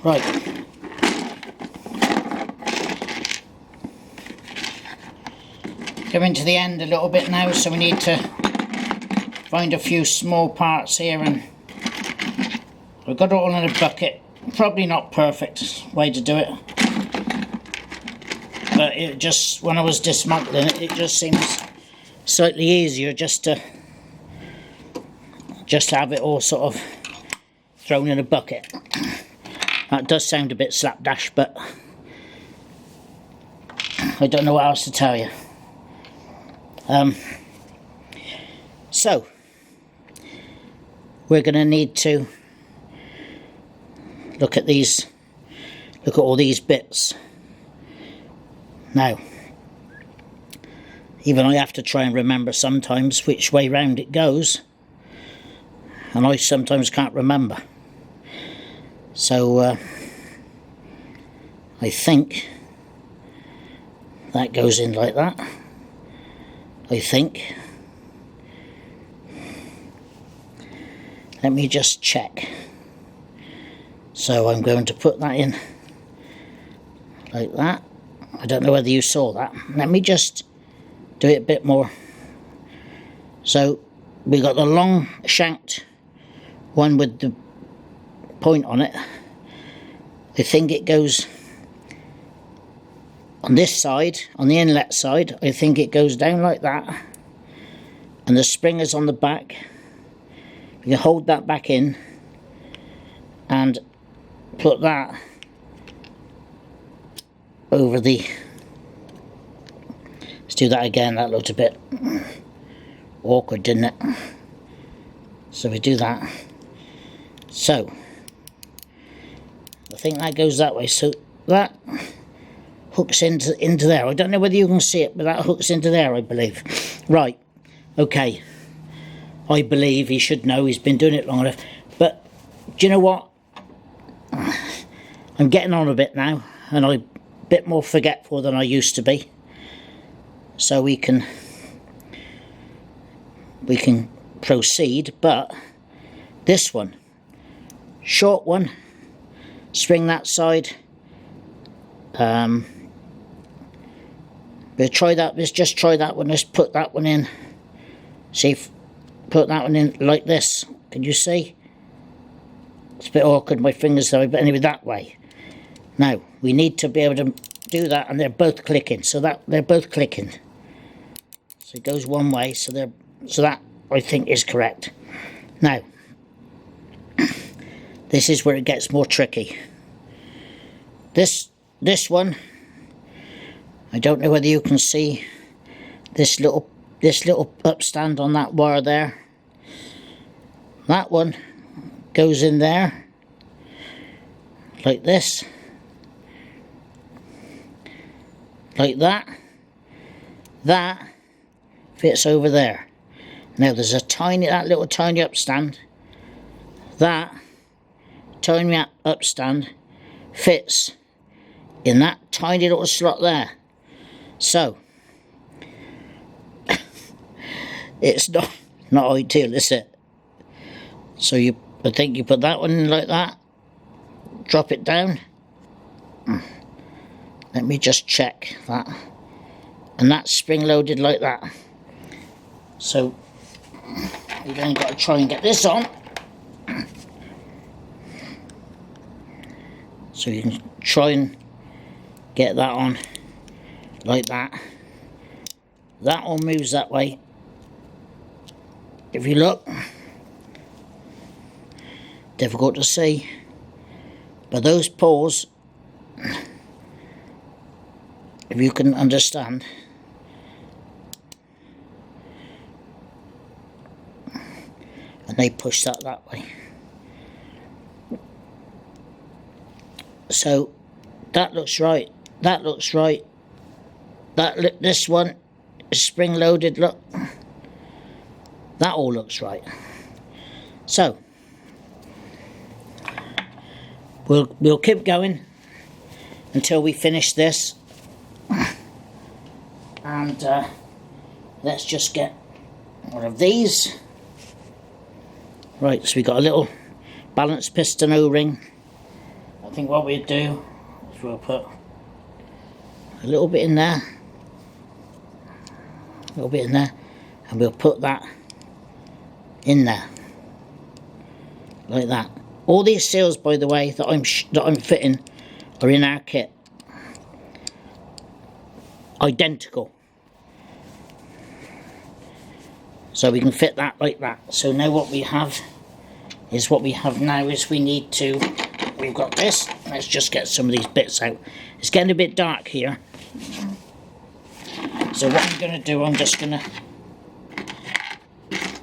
Right. Coming to the end a little bit now, so we need to find a few small parts here, and we've got it all in a bucket. Probably not perfect way to do it, but it just, when I was dismantling it, it just seems slightly easier just to have it all sort of thrown in a bucket. That does sound a bit slapdash, but I don't know what else to tell you. So we're going to need to look at all these bits. Now, even I have to try and remember sometimes which way round it goes, and I sometimes can't remember. So I think that goes in like that. I think. Let me just check. So I'm going to put that in like that. I don't know whether you saw that. Let me just do it a bit more. So we got the long shanked one with the point on it. I think it goes on this side, on the inlet side. I think it goes down like that, and the spring is on the back. You can hold that back in and put that over the, let's do that again, that looked a bit awkward, didn't it? So we do that. So I think that goes that way, so that hooks into there. I don't know whether you can see it, but that hooks into there, I believe. Right, okay. I believe he should know, he's been doing it long enough. But do you know what? I'm getting on a bit now, and I'm a bit more forgetful than I used to be. So we can proceed, but this one, short one, spring that side. We'll try that. Let's just try that one. Let's put that one in. See if put that one in like this. Can you see? It's a bit awkward, my fingers though, but anyway, that way. Now we need to be able to do that, and they're both clicking. So that they're both clicking. So it goes one way. So that I think is correct. Now this is where it gets more tricky. This one, I don't know whether you can see this little upstand on that wire there. That one goes in there like this, like that. That fits over there. Now there's that little tiny upstand. That tiny upstand fits in that tiny little slot there. So it's not ideal, is it? So I think you put that one in like that, drop it down. Let me just check that. And that's spring loaded like that. So you've only got to try and get this on. So you can try and get that on like that. That all moves that way. If you look, difficult to see, but those pawls, if you can understand, and they push that way. So that looks right. That looks right. This one is spring loaded. Look, that all looks right. So we'll keep going until we finish this, and let's just get one of these. Right, so we got a little balanced piston O-ring I think what we'll do is we'll put a little bit in there, a little bit in there, and we'll put that in there, like that. All these seals, by the way, that I'm fitting are in our kit. Identical. So we can fit that like that. So now what we have is we've got this. Let's just get some of these bits out. It's getting a bit dark here. So what I'm going to do, I'm just going to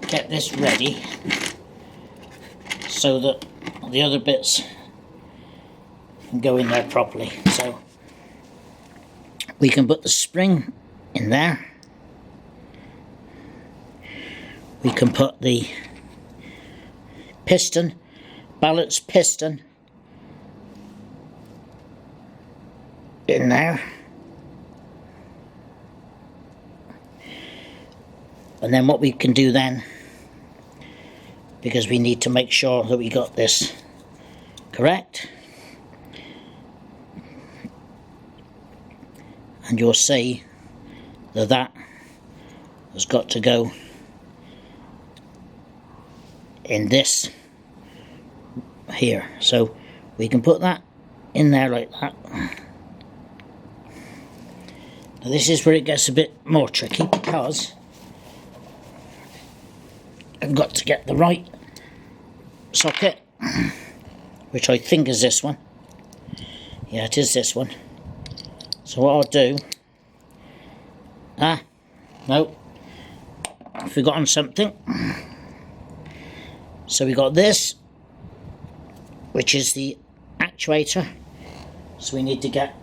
get this ready so that the other bits can go in there properly. So we can put the spring in there. We can put the piston, balance piston in there. And then what we can do then, because we need to make sure that we got this correct, and you'll see that that has got to go in this here. So we can put that in there like that. Now this is where it gets a bit more tricky, because I've got to get the right socket, which I think is this one. Yeah, it is this one. So what I'll do, no, I've forgotten something. So we got this, which is the actuator. So we need to get